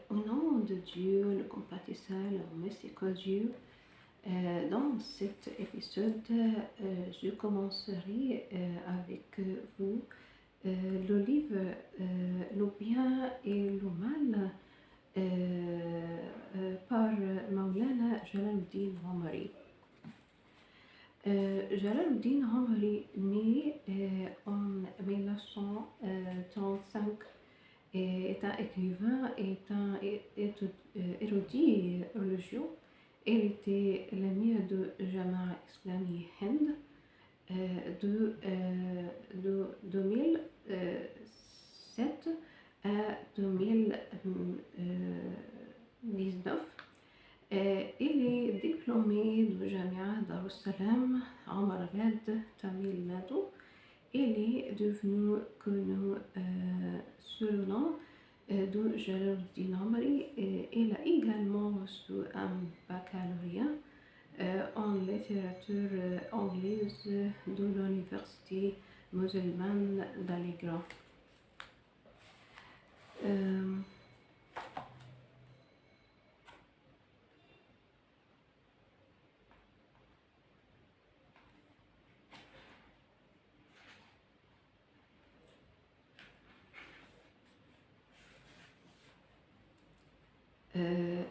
Au nom de Dieu, le compatissant, le miséricordieux, dans cet épisode, je commencerai avec vous le livre Le bien et le mal par Maulana Jalaluddin Romari. Jalaluddin Romari, né en 1935, est un écrivain et un érudit religieux. Il était l'émir de Jama'a Islami Hind de 2007 à 2019. Il est diplômé de Jamia Darussalam, Omar Abed, Tamil Nadu. Il est devenu connu sous le nom de Jalaluddin Romari. Il a également reçu un baccalauréat en littérature anglaise de l'Université musulmane d'Alegra.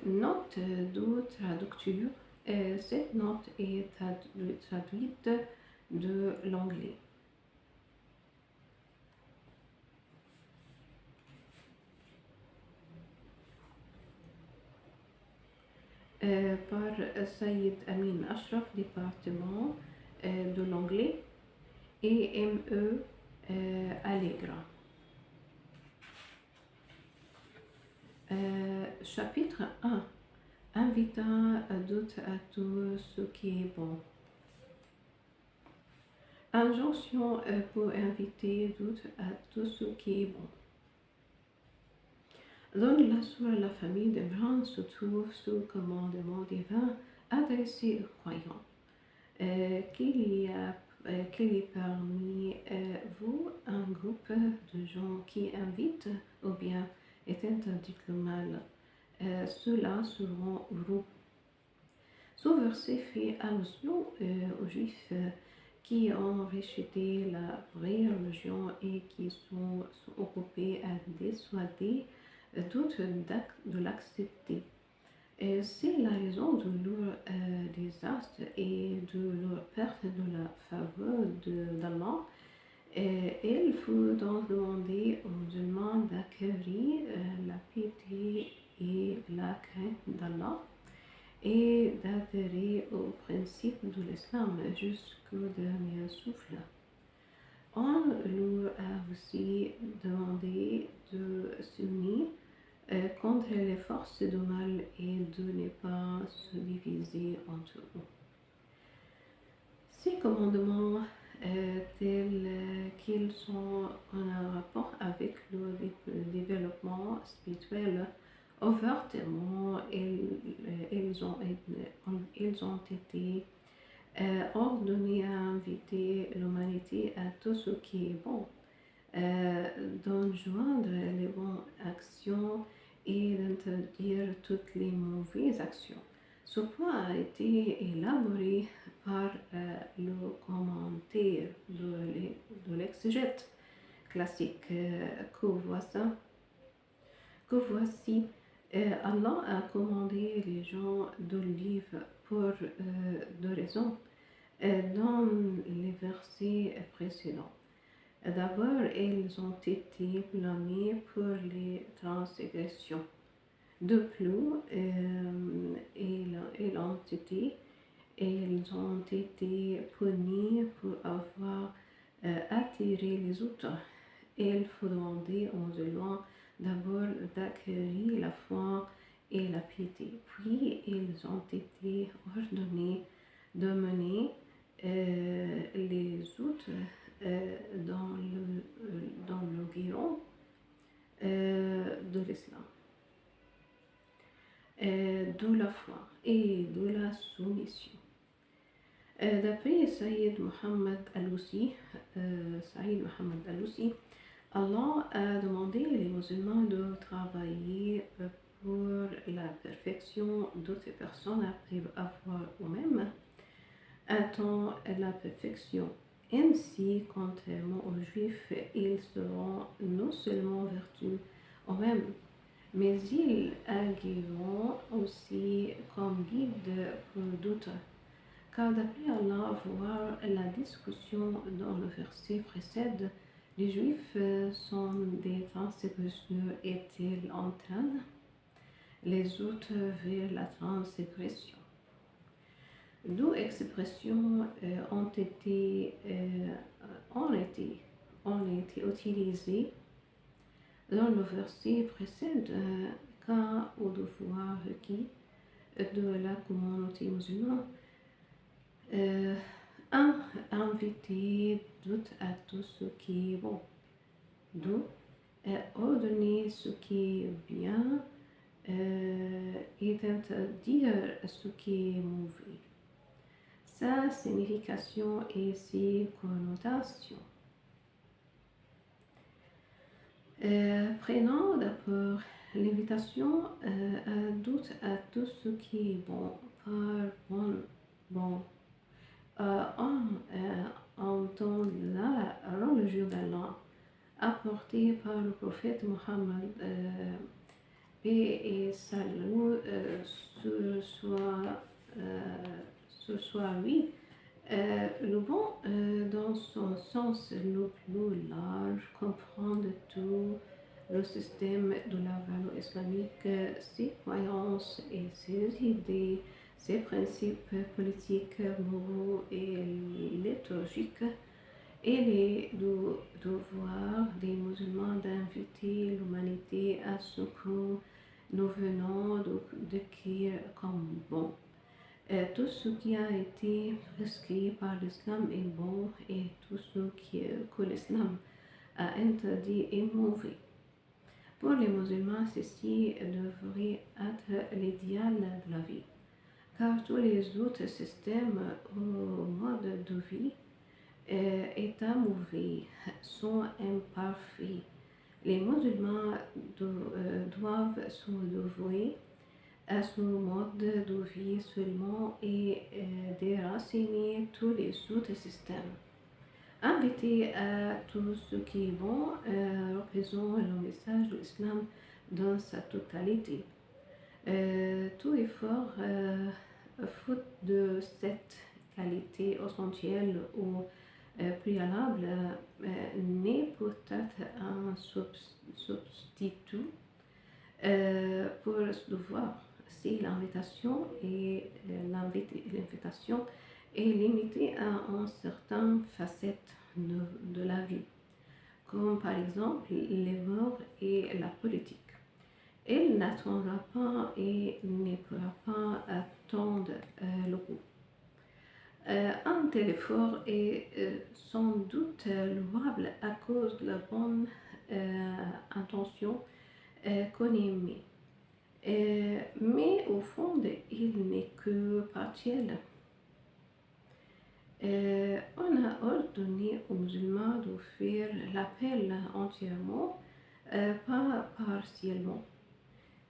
Note de traducture. Cette note est traduite de l'anglais. Par Saïd Amin Ashraf, département de l'anglais, et ME Allegra. Chapitre 1. Invitant à doute à tout ce qui est bon. Injonction pour inviter doute à tout ce qui est bon. Dans la sourate, la famille d'Abraham se trouve sous commandement divin adressé aux croyants. Qu'il y ait parmi vous un groupe de gens qui invitent ou bien est interdit le mal. Ceux-là seront heureux. Ce verset fait allusion aux Juifs qui ont rejeté la vraie religion et qui sont occupés à dissuader d'autres de l'accepter. C'est la raison de leur désastre et de leur perte de la faveur d'Allah. Il faut donc demander aux musulmans d'acquérir la piété et la crainte d'Allah et d'adhérer aux principes de l'islam jusqu'au dernier souffle. On leur a aussi demandé de s'unir contre les forces du mal et de ne pas se diviser entre eux. Ces commandements, tels qu'ils sont en rapport avec le développement spirituel, ouvertement, ils ont été ordonnés à inviter l'humanité à tout ce qui est bon, d'enjoindre les bonnes actions et d'interdire toutes les mauvaises actions. Ce point a été élaboré par le commentaire de l'exégète classique que voici. Allah a commandé les gens de vivre pour deux raisons dans les versets précédents. D'abord, ils ont été blâmés pour les transgressions. De plus, ils ont été punis pour avoir attiré les autres. Il faut demander aux musulmans d'abord d'acquérir la foi et la piété. Puis, ils ont été ordonnés de mener les autres dans le guéron de l'islam, de la foi et de la soumission. D'après Saïd Mohammed Al-Houssi, Allah a demandé les musulmans de travailler perfection d'autres personnes arrivent à voir eux-mêmes attend la perfection. Ainsi, contrairement aux Juifs, ils seront non seulement vertus eux-mêmes, mais ils agiront aussi comme guide pour d'autres. Car d'après Allah, voir la discussion dans le verset précède, les Juifs sont des transgresseurs et-ils entraînent les autres vers la transgression. Deux expressions ont été utilisées dans le verset précédent quant au devoir requis de la communauté musulmane. Un, inviter doute à tout ce qui est bon. Deux, ordonner ce qui est bien et interdire ce qui est mauvais. Sa signification et ses connotations. Prenons d'abord l'invitation à doute à tout ce qui est bon, par bon. En temps la religion d'Allah apportée par le prophète Mohammed, paix et salut ce soit lui. Le bon, dans son sens le plus large, comprend tout le système de la valeur islamique, ses croyances et ses idées, ses principes politiques, moraux et liturgiques, et les devoirs des musulmans d'inviter l'humanité à ce que nous venons de décrire comme bon. Tout ce qui a été prescrit par l'islam est bon et tout ce que l'islam a interdit est mauvais. Pour les musulmans, ceci devrait être l'idéal de la vie, car tous les autres systèmes ou modes de vie, étant mauvais, sont imparfaits. Les musulmans doivent se dévouer à ce mode de vie seulement et déraciner tous les autres systèmes. Inviter à tout ce qui est bon représente le message de l'islam dans sa totalité. Tout effort faute de cette qualité essentielle ou préalable n'est peut-être un substitut pour ce devoir. Si l'invitation est limitée à une certaine facette de la vie, comme par exemple les mœurs et la politique. Elle n'attendra pas et ne pourra pas attendre le coup. Un tel effort est sans doute louable à cause de la bonne intention qu'on y met. Mais au fond, il n'est que partiel. On a ordonné aux musulmans de faire l'appel entièrement, pas partiellement,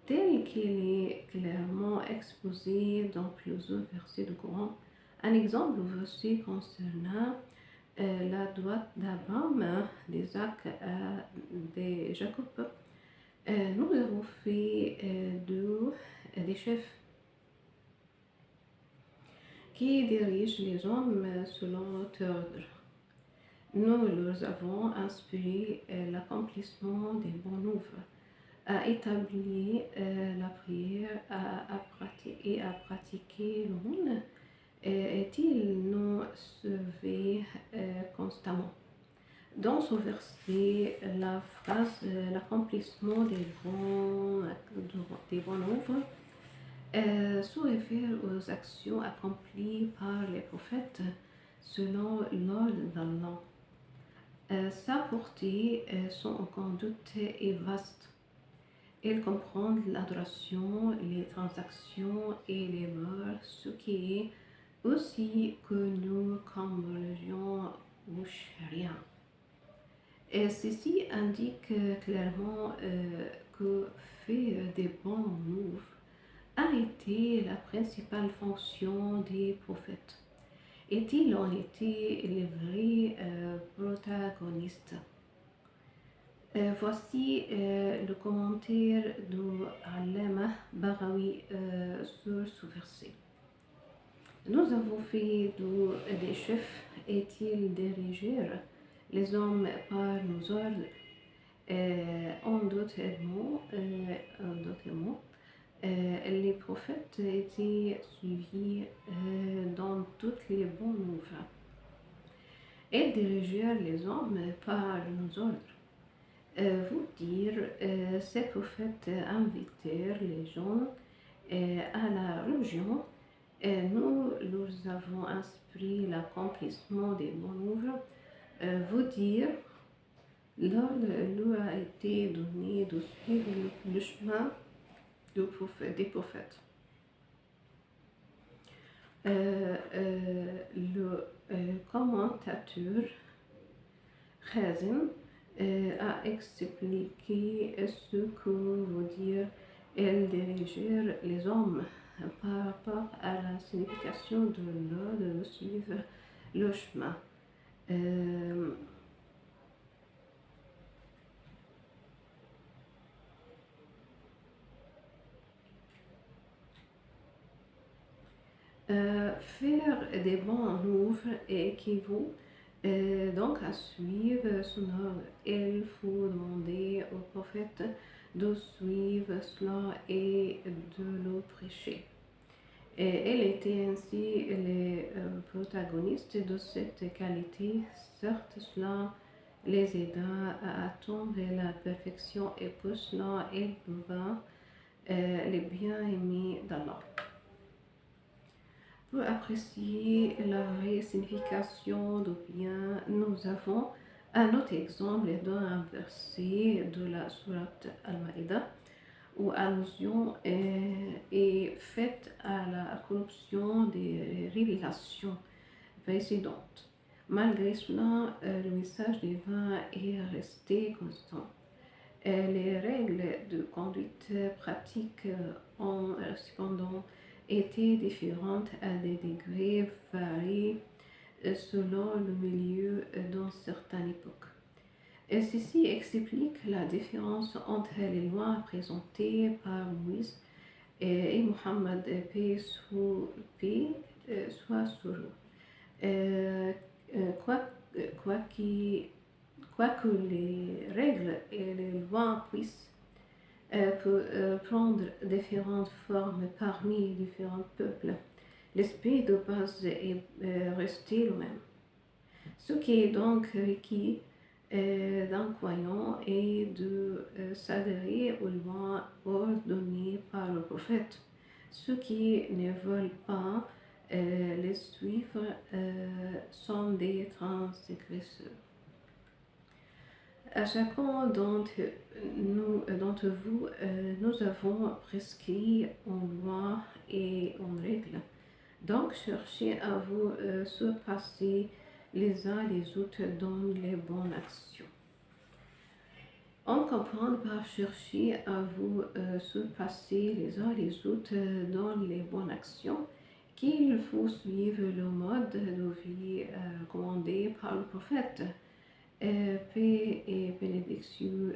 tel qu'il est clairement exposé dans plusieurs versets du Coran. Un exemple de verset concernant la droite d'Abraham, d'Isaac et de Jacob. Nous avons fait des chefs qui dirigent les hommes selon notre ordre. Nous leur avons inspiré l'accomplissement des bonnes œuvres, à établir la prière et à pratiquer l'aumône, et-ils nous servaient constamment. Dans ce verset, la phrase l'accomplissement des bonnes œuvres se réfère aux actions accomplies par les prophètes selon l'ordre d'Allah. Sa portée, son conduite est vaste. Elle comprend l'adoration, les transactions et les mœurs, ce qui est aussi connu comme religion ou charia. Et ceci indique clairement que faire des bons moves a été la principale fonction des prophètes, et ils ont été les vrais protagonistes. Voici le commentaire de Allama Barawi sur ce verset. Nous avons fait des chefs et ils dirigèrent les hommes par nos ordres. En d'autres mots, les prophètes étaient suivis dans toutes les bonnes œuvres. Ils dirigèrent les hommes par nos ordres. Vous dire, ces prophètes invitèrent les gens à la religion. Nous leur avons inspiré l'accomplissement des bonnes œuvres. Vous dire, l'ordre leur a été donné de suivre le chemin des prophètes. Le commentateur Khazin a expliqué ce que veut dire elle dirigèrent les hommes par rapport à la signification de l'ordre de suivre le chemin. Faire des bons œuvres équivaut donc à suivre son ordre. Il faut demander au prophète de suivre cela et de le prêcher. Elle était ainsi les protagonistes de cette qualité. Certes, cela les aida à atteindre la perfection et pour cela, ils devinrent les bien-aimés d'Allah. Pour apprécier la vraie signification du bien, nous avons un autre exemple dans un verset de la sourate Al-Maïda où allusion est faite à la corruption des révélations précédentes. Malgré cela, le message divin est resté constant. Les règles de conduite pratiques ont cependant été différentes à des degrés variés selon le milieu dans certaines époques. Ceci explique la différence entre les lois présentées par Moïse et Mohammed, paix soit sur eux. Quoique les règles et les lois puissent prendre différentes formes parmi différents peuples, l'esprit de base est resté le même. Ce qui est donc requis d'un croyant est de s'adhérer aux lois ordonnées par le prophète. Ceux qui ne veulent pas les suivre sont des transgresseurs. À chacun d'entre vous, nous avons prescrit une loi et une règle. Donc, cherchez à vous surpasser les uns les autres dans les bonnes actions. On comprend par chercher à vous surpasser les uns les autres dans les bonnes actions qu'il faut suivre le mode de vie commandé par le prophète. Paix et bénédiction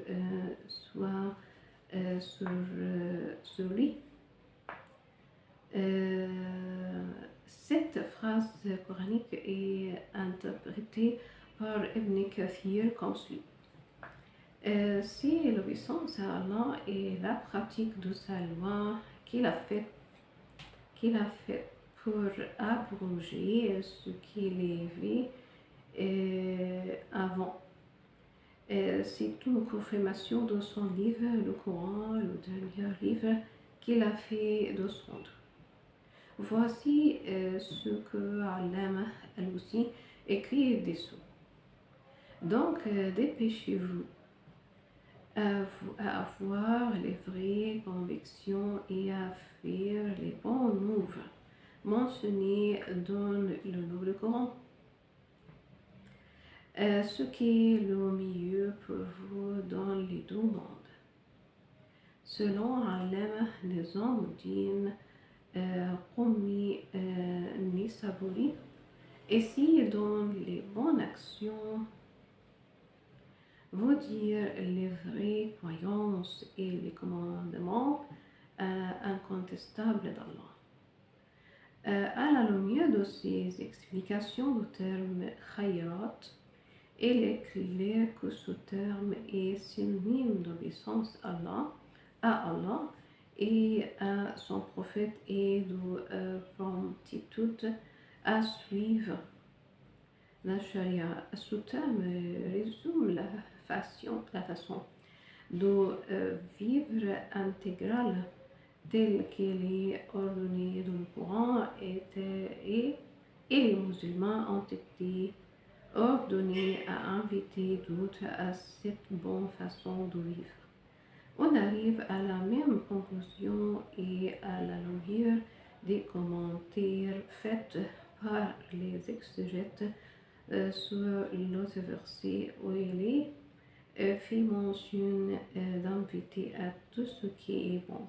soient sur lui. Cette phrase coranique est interprétée par Ibn Kathir comme suit. Si l'obéissance à Allah et la pratique de sa loi qu'il a fait pour abroger ce qu'il avait avant. C'est une confirmation de son livre, le Coran, le dernier livre qu'il a fait descendre. Voici ce que Allama Al-Hussi écrit dessous. Donc, dépêchez-vous à avoir les vraies convictions et à faire les bons œuvres mentionnés dans le Nouveau Coran. Ce qui est le mieux pour vous dans les deux mondes. selon Allama Nizamuddin Qumi Nisaburi. Et si dans les bonnes actions, vous dire les vraies croyances et les commandements incontestables d'Allah. À la lumière de ces explications du terme khayrat, il est clair que ce terme est synonyme d'obéissance à Allah et à son prophète et de promptitude à suivre la charia. Ce terme résume la façon de vivre intégrale telle qu'elle est ordonnée dans le Coran et les musulmans ont été ordonnés à inviter d'autres à cette bonne façon de vivre. On arrive à la même conclusion et à la lumière des commentaires faits par les exégètes sur l'autre verset où il est fait mention d'inviter à tout ce qui est bon.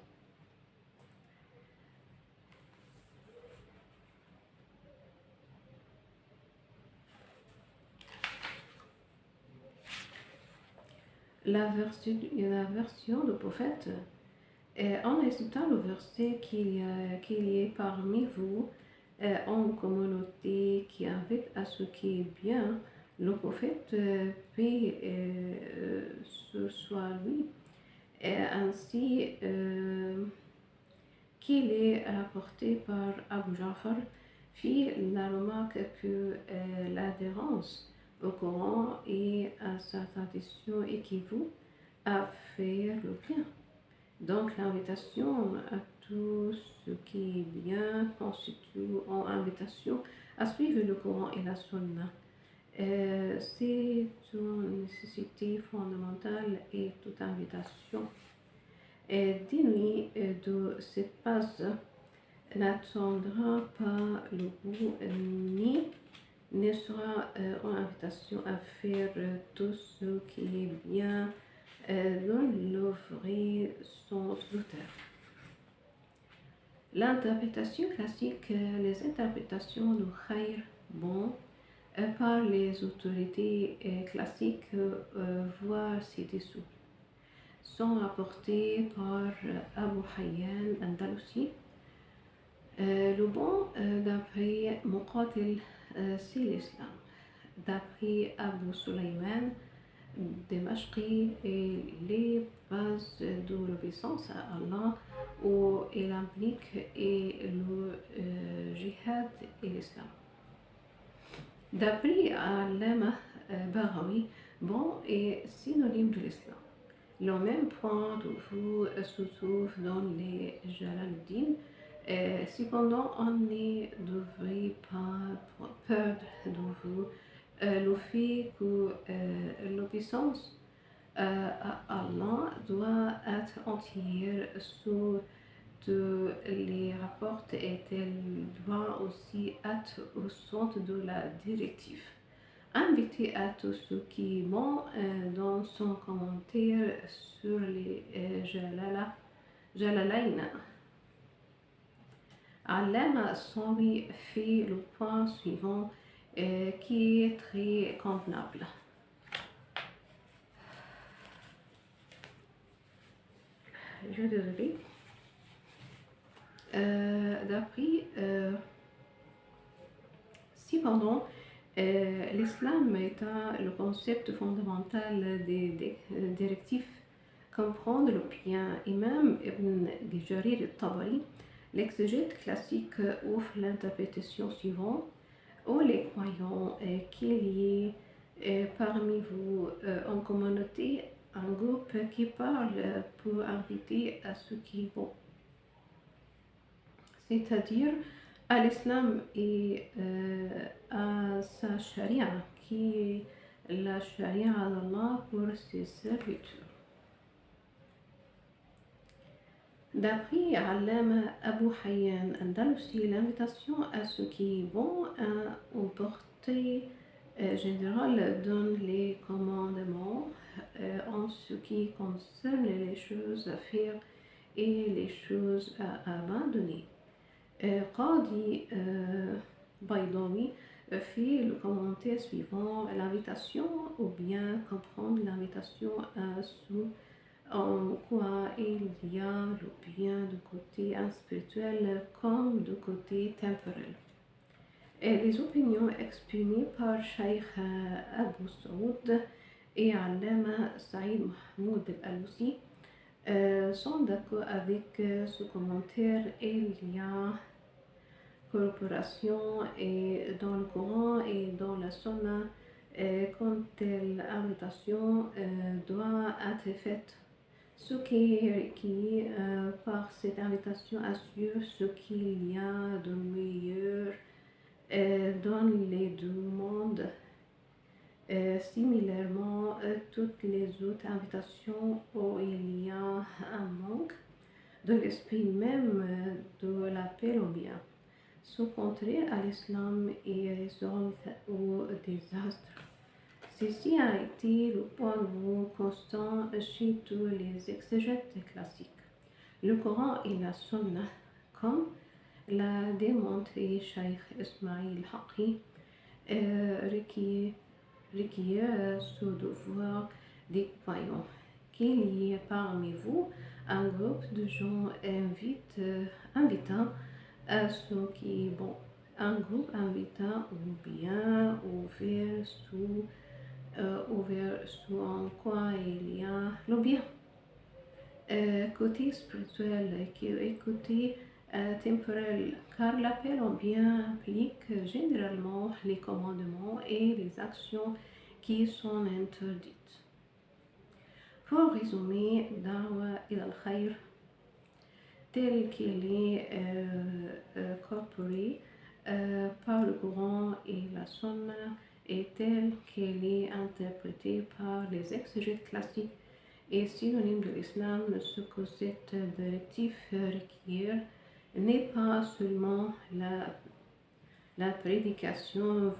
La version du prophète, en récitant le verset qu'il y ait parmi vous en communauté qui invite à ce qui est bien, le prophète, paix ce soit lui, ainsi qu'il est rapporté par Abu Ja'far, fit la remarque que l'adhérence au Coran et à sa tradition équivaut à faire le bien. Donc l'invitation à tout ce qui est bien constitue en invitation à suivre le Coran et la Sunna. C'est une nécessité fondamentale et toute invitation dénuée de cette base n'attendra pas le bout ni ne sera une invitation à faire tout ce qui est bien dans le vrai sens du terme. L'interprétation classique, les interprétations du khayr, bon, par les autorités classiques, voire ci-dessous, sont rapportées par Abu Hayyan Andalusi. Le bon, d'après Muqatil, c'est l'islam. D'après Abu Sulayman Dimashqi, les bases de l'obéissance à Allah où il implique et le jihad et l'islam. D'après Allama Baghawi, bon est synonyme de l'islam. Le même point de vue se trouve dans les Jalaluddin. Cependant, on ne devrait pas perdre de vue le fait que l'obéissance à Allah doit être entière sous tous les rapports et elle doit aussi être au centre de la directive. Invité à tout ce qui est bon dans son commentaire sur les Jalalayn, Allama Sawi fait le point suivant qui est très convenable. Je suis désolée. D'après, cependant, l'islam étant le concept fondamental des directives, comprendre le bien. Imam Ibn Jarir al-Tabari, l'exégète classique, offre l'interprétation suivante: ô les croyants, qu'il y ait parmi vous en communauté un groupe qui parle pour inviter à ce qui est bon, c'est-à-dire à l'islam et à sa charia, qui est la charia d'Allah pour ses serviteurs. D'après Allama Abu Hayyan Andalusi, l'invitation à ce qui est bon a une portée général donne les commandements en ce qui concerne les choses à faire et les choses à abandonner. Qadi Baydawi fait le commentaire suivant: l'invitation ou bien comprendre l'invitation à ce en quoi il y a le bien du côté spirituel comme du côté temporel. Et les opinions exprimées par Cheikh Abu Saoud et Allama Saïd Mahmoud Al-Alousi sont d'accord avec ce commentaire. Il y a corporation et dans le Coran et dans la Sunna quand telle invitation doit être faite. Ce qui est requis par cette invitation assure ce qu'il y a de meilleur dans les deux mondes. Similairement, toutes les autres invitations où il y a un manque de l'esprit même de l'appel au bien, sont contraires à l'islam et résultent au désastre. Ceci a été le point de vue constant chez tous les exégètes classiques. Le Coran et la Sunna, comme l'a démontré Cheikh Ismail Haqi, requiert ce devoir des croyants. Qu'il y ait parmi vous un groupe de gens invitant à ce qui est bon, un groupe invitant au bien, ouvert sous en quoi il y a le bien. Côté spirituel et côté temporel, car l'appel au bien implique généralement les commandements et les actions qui sont interdites. Pour résumer, Dawa il al-Khair, tel qu'il est corporé par le Coran et la Sunna et tel qu'il est interprété par les exégètes classiques est synonyme de l'islam. Ce que cette directive requiert n'est pas seulement la prédication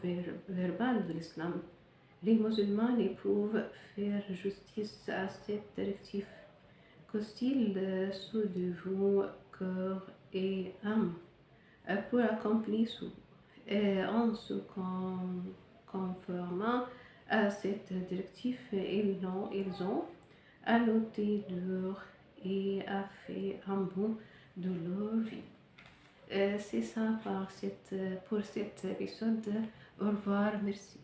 verbale de l'islam. Les musulmans éprouvent faire justice à cette directive, qu'ont-ils sous dévouent cœur et âme pour accomplir en se conformant à cette directive, ils ont allotté dur et a fait un bout de leur vie. C'est ça pour cet épisode. Au revoir, merci.